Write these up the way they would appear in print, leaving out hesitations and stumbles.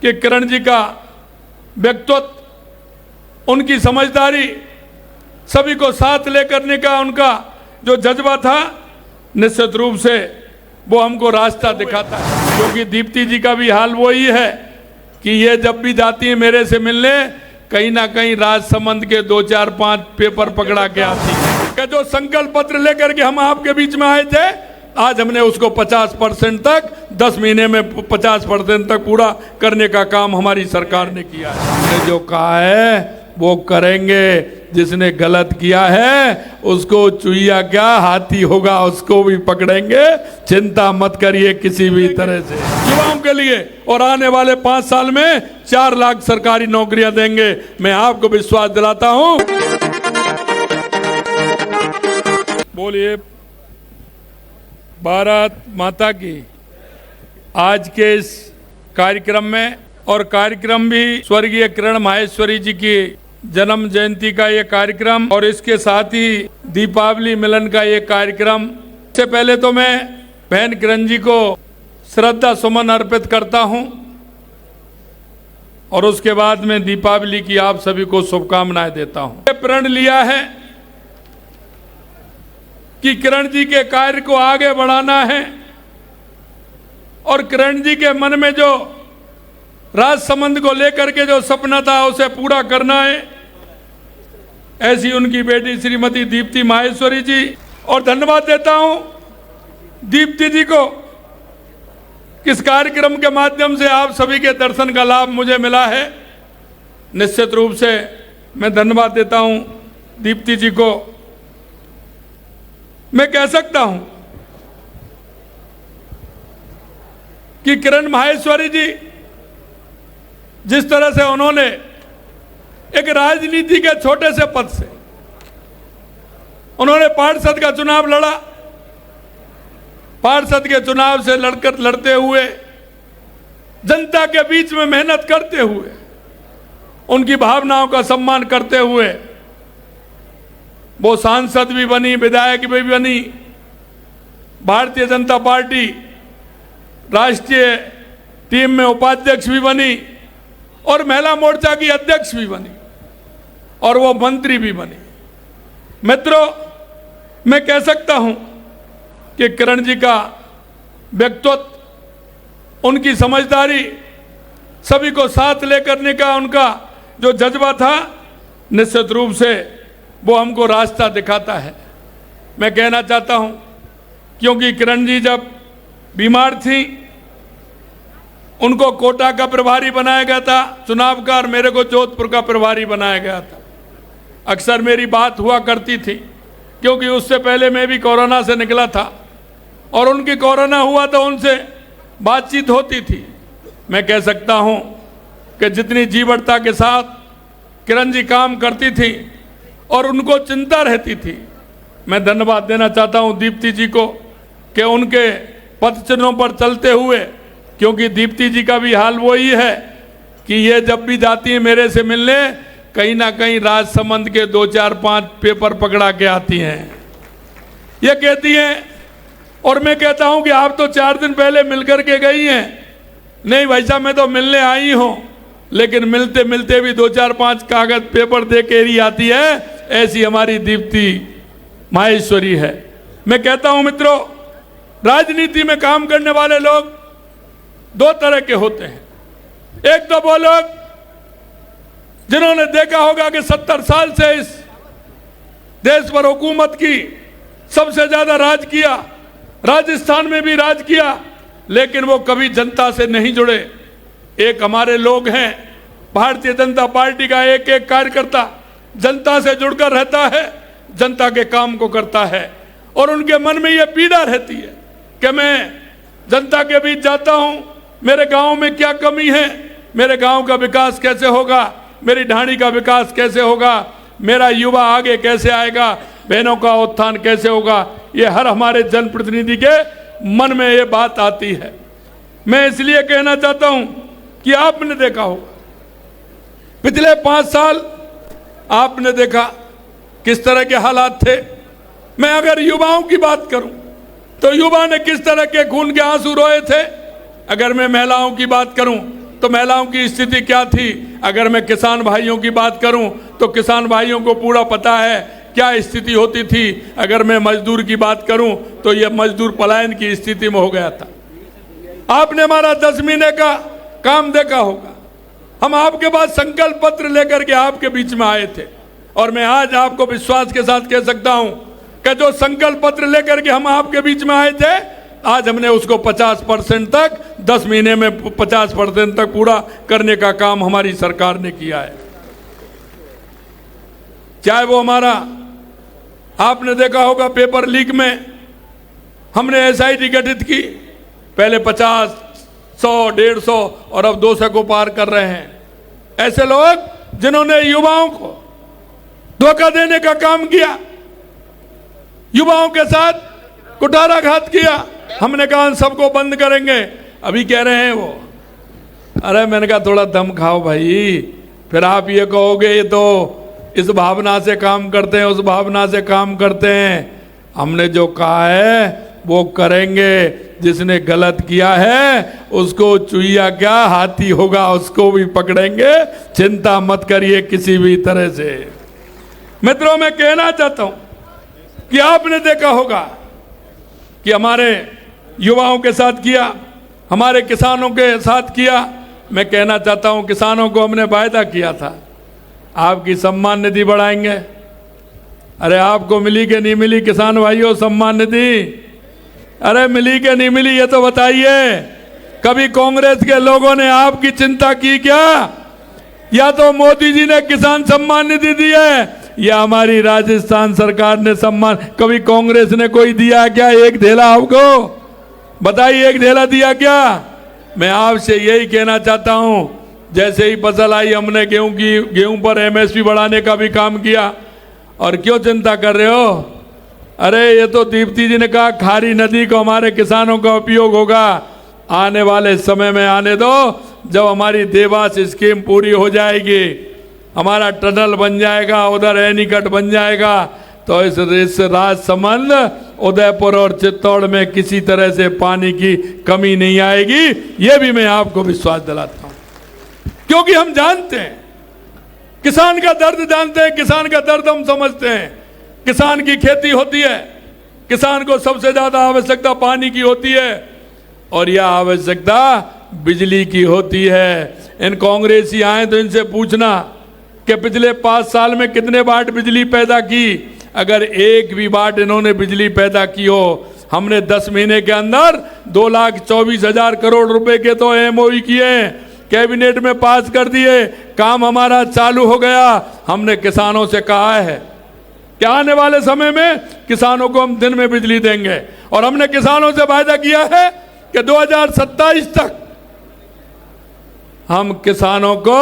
कि किरण जी का व्यक्तित्व, उनकी समझदारी, सभी को साथ लेकर का उनका जो जज्बा था, निश्चित रूप से वो हमको रास्ता दिखाता है। क्योंकि दीप्ति जी का भी हाल वही है कि ये जब भी जाती है मेरे से मिलने, कहीं ना कहीं राजसमंद के 2, 4, 5 पेपर पकड़ा के आती है। कि जो संकल्प पत्र लेकर के हम आपके बीच में आए थे, आज हमने उसको 50% तक 10 महीने में 50% तक पूरा करने का काम हमारी सरकार ने किया है। हमने जो कहा है वो करेंगे। जिसने गलत किया है उसको चुईया क्या हाथी होगा, उसको भी पकड़ेंगे। चिंता मत करिए किसी भी तरह से। युवाओं के लिए और आने वाले 5 साल में 4 लाख सरकारी नौकरियां देंगे। मैं आपको विश्वास दिलाता हूं। बोलिए भारत माता की। आज के इस कार्यक्रम में, और कार्यक्रम भी स्वर्गीय किरण माहेश्वरी जी की जन्म जयंती का ये कार्यक्रम, और इसके साथ ही दीपावली मिलन का ये कार्यक्रम। इससे पहले तो मैं बहन किरण जी को श्रद्धा सुमन अर्पित करता हूं, और उसके बाद में दीपावली की आप सभी को शुभकामनाएं देता हूं। ये प्रण लिया है कि किरण जी के कार्य को आगे बढ़ाना है, और किरण जी के मन में जो राजसमंद को लेकर के जो सपना था उसे पूरा करना है। ऐसी उनकी बेटी श्रीमती दीप्ति माहेश्वरी जी। और धन्यवाद देता हूं दीप्ति जी को, किस कार्यक्रम के माध्यम से आप सभी के दर्शन का लाभ मुझे मिला है। निश्चित रूप से मैं धन्यवाद देता हूं दीप्ति जी को। मैं कह सकता हूं कि किरण माहेश्वरी जी जिस तरह से उन्होंने एक राजनीति के छोटे से पद से उन्होंने पार्षद का चुनाव लड़ा, पार्षद के चुनाव से लड़ते हुए जनता के बीच में मेहनत करते हुए, उनकी भावनाओं का सम्मान करते हुए वो सांसद भी बनी, विधायक भी बनी, भारतीय जनता पार्टी राष्ट्रीय टीम में उपाध्यक्ष भी बनी, और महिला मोर्चा की अध्यक्ष भी बनी, और वो मंत्री भी बनी। मित्रों, मैं कह सकता हूं कि किरण जी का व्यक्तित्व, उनकी समझदारी, सभी को साथ लेकर का उनका जो जज्बा था, निश्चित रूप से वो हमको रास्ता दिखाता है। मैं कहना चाहता हूं, क्योंकि किरण जी जब बीमार थी, उनको कोटा का प्रभारी बनाया गया था चुनाव का, और मेरे को जोधपुर का प्रभारी बनाया गया था। अक्सर मेरी बात हुआ करती थी, क्योंकि उससे पहले मैं भी कोरोना से निकला था, और उनकी कोरोना हुआ तो उनसे बातचीत होती थी। मैं कह सकता हूं कि जितनी जीवटता के साथ किरण जी काम करती थी और उनको चिंता रहती थी, मैं धन्यवाद देना चाहता हूं दीप्ति जी को कि उनके पथ चिन्हों पर चलते हुए, क्योंकि दीप्ति जी का भी हाल वही है कि ये जब भी जाती है मेरे से मिलने, कहीं ना कहीं राजसमंद के 2, 4, 5 पेपर पकड़ा के आती हैं। ये कहती हैं, और मैं कहता हूं कि आप तो 4 दिन पहले मिलकर के गई हैं। नहीं भाई साहब, मैं तो मिलने आई हूं, लेकिन मिलते मिलते भी 2, 4, 5 कागज पेपर दे के ही आती है। ऐसी हमारी दीप्ति माहेश्वरी है। मैं कहता हूं मित्रों, राजनीति में काम करने वाले लोग 2 तरह के होते हैं। एक तो वो लोग जिन्होंने देखा होगा कि 70 साल से इस देश पर हुकूमत की, सबसे ज्यादा राज किया, राजस्थान में भी राज किया, लेकिन वो कभी जनता से नहीं जुड़े। एक हमारे लोग हैं, भारतीय जनता पार्टी का एक एक कार्यकर्ता जनता से जुड़कर रहता है, जनता के काम को करता है, और उनके मन में ये पीड़ा रहती है कि मैं जनता के बीच जाता हूं, मेरे गांव में क्या कमी है, मेरे गांव का विकास कैसे होगा, मेरी ढाणी का विकास कैसे होगा, मेरा युवा आगे कैसे आएगा, बहनों का उत्थान कैसे होगा। ये हर हमारे जनप्रतिनिधि के मन में ये बात आती है। मैं इसलिए कहना चाहता हूं कि आपने देखा होगा पिछले 5 साल आपने देखा किस तरह के हालात थे। मैं अगर युवाओं की बात करूं तो युवा ने किस तरह के खून के आंसू रोए थे। अगर मैं महिलाओं की बात करूं तो महिलाओं की स्थिति क्या थी। अगर मैं किसान भाइयों की बात करूं तो किसान भाइयों को पूरा पता है क्या स्थिति होती थी। अगर मैं मजदूर की बात करूं तो यह मजदूर पलायन की स्थिति में हो गया था। आपने हमारा 10 महीने का काम देखा होगा। हम आपके पास संकल्प पत्र लेकर के आपके बीच में आए थे और मैं आज आपको विश्वास के साथ कह सकता हूं कि जो संकल्प पत्र लेकर के हम आपके बीच में आए थे, आज हमने उसको 50% तक 10 महीने में 50% तक पूरा करने का काम हमारी सरकार ने किया है। चाहे वो हमारा, आपने देखा होगा पेपर लीक में हमने एसआईटी गठित की, पहले 50, 100, 150 और अब 200 को पार कर रहे हैं। ऐसे लोग जिन्होंने युवाओं को धोखा देने का काम किया, युवाओं के साथ कुठाराघात किया, हमने कहा सबको बंद करेंगे। अभी कह रहे हैं वो, अरे मैंने कहा थोड़ा दम खाओ भाई, फिर आप ये कहोगे ये तो इस भावना से काम करते हैं, उस भावना से काम करते हैं। हमने जो कहा है वो करेंगे। जिसने गलत किया है उसको चुईया क्या हाथी होगा, उसको भी पकड़ेंगे, चिंता मत करिए किसी भी तरह से। मित्रों, मैं कहना चाहता हूं कि आपने देखा होगा कि हमारे युवाओं के साथ किया, हमारे किसानों के साथ किया। मैं कहना चाहता हूं किसानों को हमने वायदा किया था आपकी सम्मान निधि बढ़ाएंगे। अरे आपको मिली कि नहीं मिली किसान भाइयों सम्मान निधि? अरे मिली कि नहीं मिली ये तो बताइए। कभी कांग्रेस के लोगों ने आपकी चिंता की क्या? या तो मोदी जी ने किसान सम्मान निधि दी है या हमारी राजस्थान सरकार ने सम्मान, कभी कांग्रेस ने कोई दिया क्या? एक ढेला आपको बताइए, एक ढेला दिया क्या? मैं आपसे यही कहना चाहता हूं, जैसे ही फसल आई हमने गेहूं पर एमएसपी बढ़ाने का भी काम किया। और क्यों चिंता कर रहे हो? अरे ये तो दीप्ति जी ने कहा खारी नदी को हमारे किसानों का उपयोग होगा। आने वाले समय में आने दो, जब हमारी देवास स्कीम पूरी हो जाएगी, हमारा टनल बन जाएगा, उधर एनीकट बन जाएगा, तो इस राजसमंद, उदयपुर और चित्तौड़ में किसी तरह से पानी की कमी नहीं आएगी। ये भी मैं आपको विश्वास दिलाता हूं, क्योंकि हम जानते हैं किसान का दर्द, जानते हैं किसान का दर्द हम समझते हैं। किसान की खेती होती है, किसान को सबसे ज्यादा आवश्यकता पानी की होती है और यह आवश्यकता बिजली की होती है। इन कांग्रेसी आए तो इनसे पूछना कि पिछले 5 साल में कितने वाट बिजली पैदा की। अगर एक भी वाट इन्होंने बिजली पैदा की हो, हमने 10 महीने के अंदर 2,24,000 करोड़ रुपए के तो एमओयू किए, कैबिनेट में पास कर दिए, काम हमारा चालू हो गया। हमने किसानों से कहा है कि आने वाले समय में किसानों को हम दिन में बिजली देंगे और हमने किसानों से वायदा किया है कि 2027 तक हम किसानों को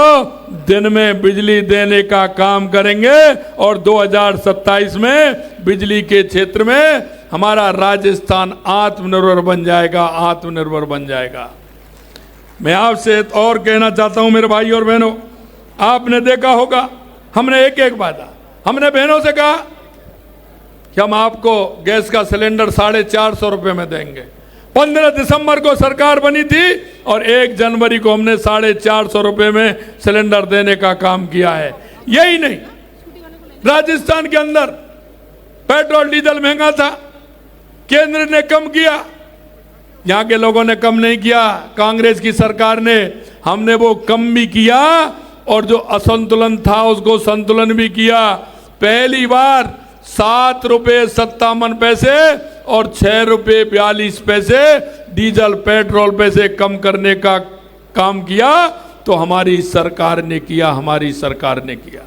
दिन में बिजली देने का काम करेंगे और 2027 में बिजली के क्षेत्र में हमारा राजस्थान आत्मनिर्भर बन जाएगा, आत्मनिर्भर बन जाएगा। मैं आपसे और कहना चाहता हूं मेरे भाई और बहनों, आपने देखा होगा हमने एक एक वादा, हमने बहनों से कहा कि हम आपको गैस का सिलेंडर 450 रुपये में देंगे। 15 दिसंबर को सरकार बनी थी और 1 जनवरी को हमने 450 रुपये में सिलेंडर देने का काम किया है। यही नहीं, राजस्थान के अंदर पेट्रोल डीजल महंगा था, केंद्र ने कम किया, यहाँ के लोगों ने कम नहीं किया, कांग्रेस की सरकार ने, हमने वो कम भी किया और जो असंतुलन था उसको संतुलन भी किया। पहली बार 7 रुपये 57 पैसे और 6 रुपये 42 पैसे डीजल पेट्रोल पैसे कम करने का काम किया तो हमारी सरकार ने किया, हमारी सरकार ने किया।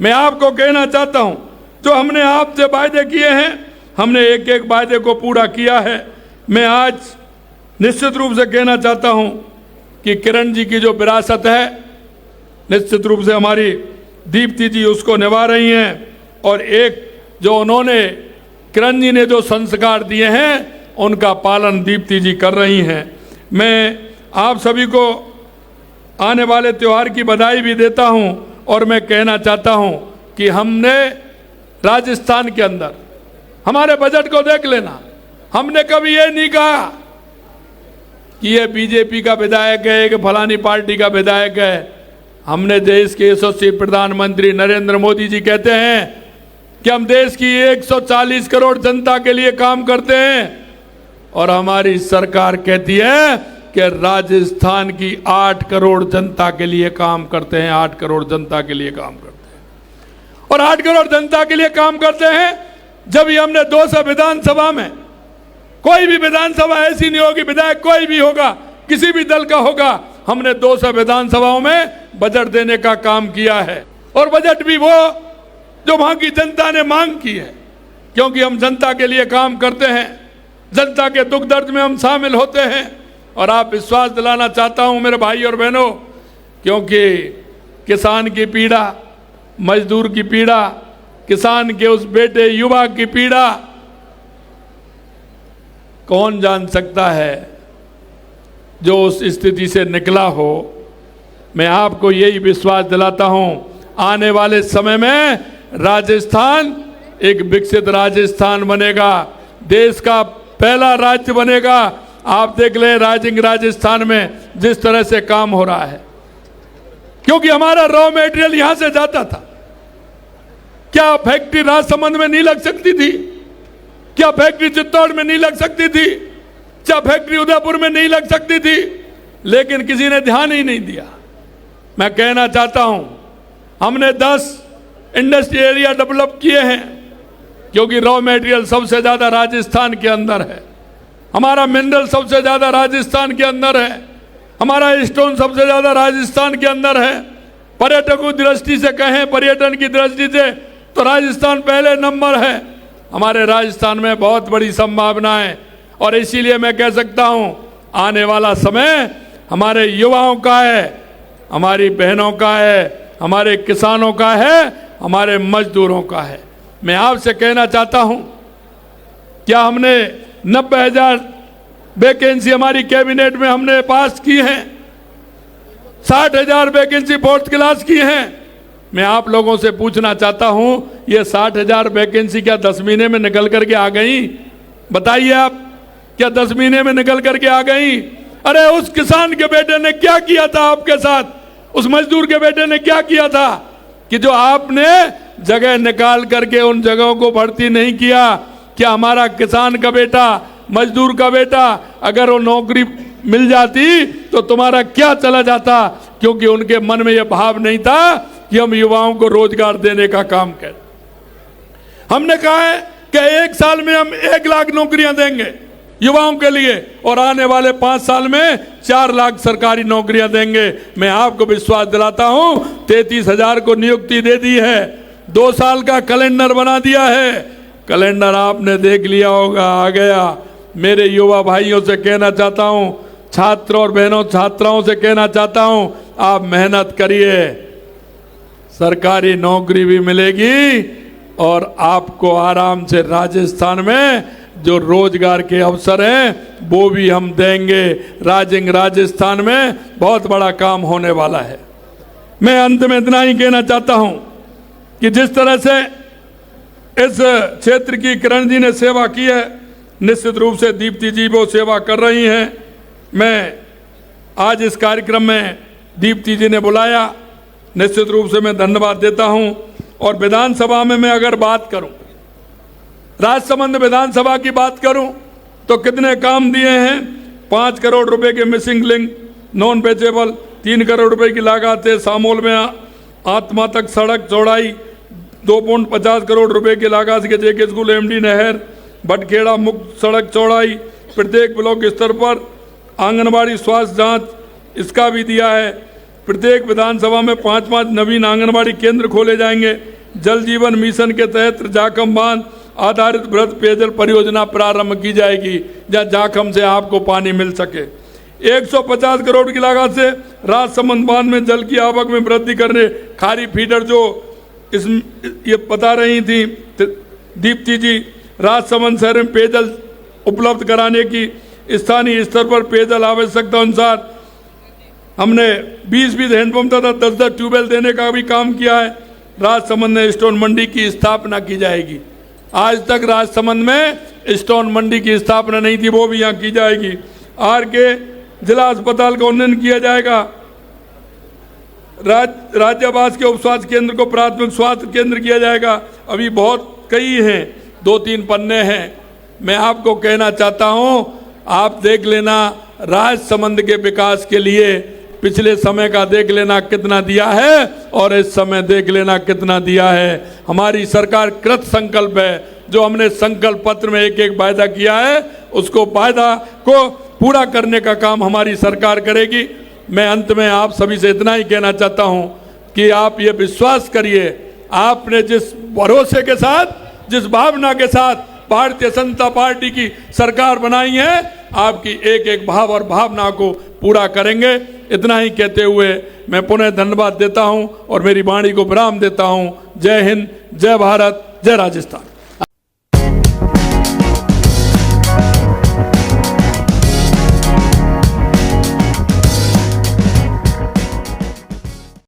मैं आपको कहना चाहता हूं, जो हमने आपसे वायदे किए हैं, हमने एक एक वायदे को पूरा किया है। मैं आज निश्चित रूप से कहना चाहता हूं कि किरण जी की जो विरासत है, निश्चित रूप से हमारी दीप्ति जी उसको निभा रही हैं और एक जो उन्होंने, किरण जी ने जो संस्कार दिए हैं उनका पालन दीप्ति जी कर रही हैं। मैं आप सभी को आने वाले त्यौहार की बधाई भी देता हूं और मैं कहना चाहता हूं कि हमने राजस्थान के अंदर, हमारे बजट को देख लेना, हमने कभी ये नहीं कहा कि ये बीजेपी का विधायक है कि फलानी पार्टी का विधायक है। हमने देश के यशस्वी प्रधानमंत्री नरेंद्र मोदी जी कहते हैं कि हम देश की 140 करोड़ जनता के लिए काम करते हैं, और हमारी सरकार कहती है कि राजस्थान की 8 करोड़ जनता के लिए काम करते हैं, 8 करोड़ जनता के लिए काम करते हैं। और 8 करोड़ जनता के लिए काम करते हैं जब ही हमने 200 विधानसभा में, कोई भी विधानसभा ऐसी नहीं होगी, विधायक कोई भी होगा, किसी भी दल का होगा, हमने 200 विधानसभाओं में बजट देने का काम किया है। और बजट भी वो जो वहां की जनता ने मांग की है, क्योंकि हम जनता के लिए काम करते हैं, जनता के दुख दर्द में हम शामिल होते हैं। और आप विश्वास दिलाना चाहता हूं मेरे भाई और बहनों, क्योंकि किसान की पीड़ा, मजदूर की पीड़ा, किसान के उस बेटे युवा की पीड़ा कौन जान सकता है जो उस स्थिति से निकला हो। मैं आपको यही विश्वास दिलाता हूं, आने वाले समय में राजस्थान एक विकसित राजस्थान बनेगा, देश का पहला राज्य बनेगा। आप देख लें राजस्थान में जिस तरह से काम हो रहा है, क्योंकि हमारा रॉ मटेरियल यहां से जाता था। क्या फैक्ट्री राजसमंद में नहीं लग सकती थी? क्या फैक्ट्री चित्तौड़ में नहीं लग सकती थी? क्या फैक्ट्री उदयपुर में नहीं लग सकती थी? लेकिन किसी ने ध्यान ही नहीं दिया। मैं कहना चाहता हूं, हमने 10 इंडस्ट्री एरिया डेवलप किए हैं, क्योंकि रॉ मटेरियल सबसे ज्यादा राजस्थान के अंदर है, हमारा मिनरल सबसे ज्यादा राजस्थान के अंदर है, हमारा स्टोन सबसे ज्यादा राजस्थान के अंदर है। पर्यटकों की दृष्टि से कहें, पर्यटन की दृष्टि से, तो राजस्थान पहले नंबर है। हमारे राजस्थान में बहुत बड़ी संभावना है, और इसीलिए मैं कह सकता हूं आने वाला समय हमारे युवाओं का है, हमारी बहनों का है, हमारे किसानों का है, हमारे मजदूरों का है। मैं आपसे कहना चाहता हूं, क्या हमने 90,000 वैकेंसी हमारी कैबिनेट में हमने पास की हैं, 60,000 वैकेंसी 4th क्लास की हैं। मैं आप लोगों से पूछना चाहता हूं, ये 60,000 वैकेंसी क्या 10 महीने में निकल करके आ गई? बताइए आप, क्या 10 महीने में निकल करके आ गई? अरे उस किसान के बेटे ने क्या किया था आपके साथ, उस मजदूर के बेटे ने क्या किया था कि जो आपने जगह निकाल करके उन जगहों को भर्ती नहीं किया? क्या हमारा किसान का बेटा, मजदूर का बेटा, अगर वो नौकरी मिल जाती तो तुम्हारा क्या चला जाता? क्योंकि उनके मन में यह भाव नहीं था कि हम युवाओं को रोजगार देने का काम करें। हमने कहा है कि 1 साल में हम 1 लाख नौकरियां देंगे युवाओं के लिए, और आने वाले 5 साल में 4 लाख सरकारी नौकरियां देंगे। मैं आपको विश्वास दिलाता हूं, 33,000 को नियुक्ति दे दी है, 2 साल का कैलेंडर बना दिया है। कैलेंडर आपने देख लिया होगा, आ गया। मेरे युवा भाइयों से कहना चाहता हूं, छात्र और बहनों छात्राओं से कहना चाहता हूं, आप मेहनत करिए, सरकारी नौकरी भी मिलेगी, और आपको आराम से राजस्थान में जो रोजगार के अवसर हैं वो भी हम देंगे। राजस्थान में बहुत बड़ा काम होने वाला है। मैं अंत में इतना ही कहना चाहता हूं कि जिस तरह से इस क्षेत्र की किरण जी ने सेवा की है, निश्चित रूप से दीप्ति जी वो सेवा कर रही हैं। मैं आज इस कार्यक्रम में दीप्ति जी ने बुलाया, निश्चित रूप से मैं धन्यवाद देता हूं। और विधानसभा में मैं अगर बात करूं, राजसमंद विधानसभा की बात करूं, तो कितने काम दिए हैं? 5 करोड़ रुपए के मिसिंग लिंक नॉन बेचेबल, 3 करोड़ रुपए की लागत है। सामोल में आत्मा तक सड़क चौड़ाई 2.50 करोड़ रुपए की लागत के जेके स्कूल एमडी नहर, बटखेड़ा मुक्त सड़क चौड़ाई, प्रत्येक ब्लॉक स्तर पर आंगनबाड़ी स्वास्थ्य जांच, इसका भी दिया है। प्रत्येक विधानसभा में 5-5 नवीन आंगनबाड़ी केंद्र खोले जाएंगे। जल जीवन मिशन के तहत जाखम बांध आधारित बृहद पेयजल परियोजना प्रारंभ की जाएगी, जहां जाखम से आपको पानी मिल सके। 150 करोड़ की लागत से राजसमंद बांध में जल की आवक में वृद्धि करने, खारी फीडर जो ये बता रही थी दीप्ति जी, राजसमंद शहर में पेयजल उपलब्ध कराने की, स्थानीय स्तर पर पेयजल आवश्यकता अनुसार हमने 20 हैंडपंप तथा 10 ट्यूबवेल देने का भी काम किया है। राजसमंद में स्टोन मंडी की स्थापना की जाएगी। आज तक राजसमंद में स्टोन मंडी की स्थापना नहीं थी, वो भी यहाँ की जाएगी। आर के जिला अस्पताल का उन्नयन किया जाएगा। राज्यवास के उप स्वास्थ्य केंद्र को प्राथमिक स्वास्थ्य केंद्र किया जाएगा। अभी बहुत कई हैं, 2-3 पन्ने हैं। मैं आपको कहना चाहता हूं, आप देख लेना राजसमंद के विकास के लिए पिछले समय का देख लेना कितना दिया है और इस समय देख लेना कितना दिया है। हमारी सरकार कृत संकल्प है। जो हमने संकल्प पत्र में एक एक वायदा किया है, उसको वायदा को पूरा करने का काम हमारी सरकार करेगी। मैं अंत में आप सभी से इतना ही कहना चाहता हूं कि आप ये विश्वास करिए, आपने जिस भरोसे के साथ, जिस भावना के साथ भारतीय जनता पार्टी की सरकार बनाई है, आपकी एक एक भाव और भावना को पूरा करेंगे। इतना ही कहते हुए मैं पुनः धन्यवाद देता हूं और मेरी वाणी को विराम देता हूं। जय हिंद, जय भारत, जय राजस्थान।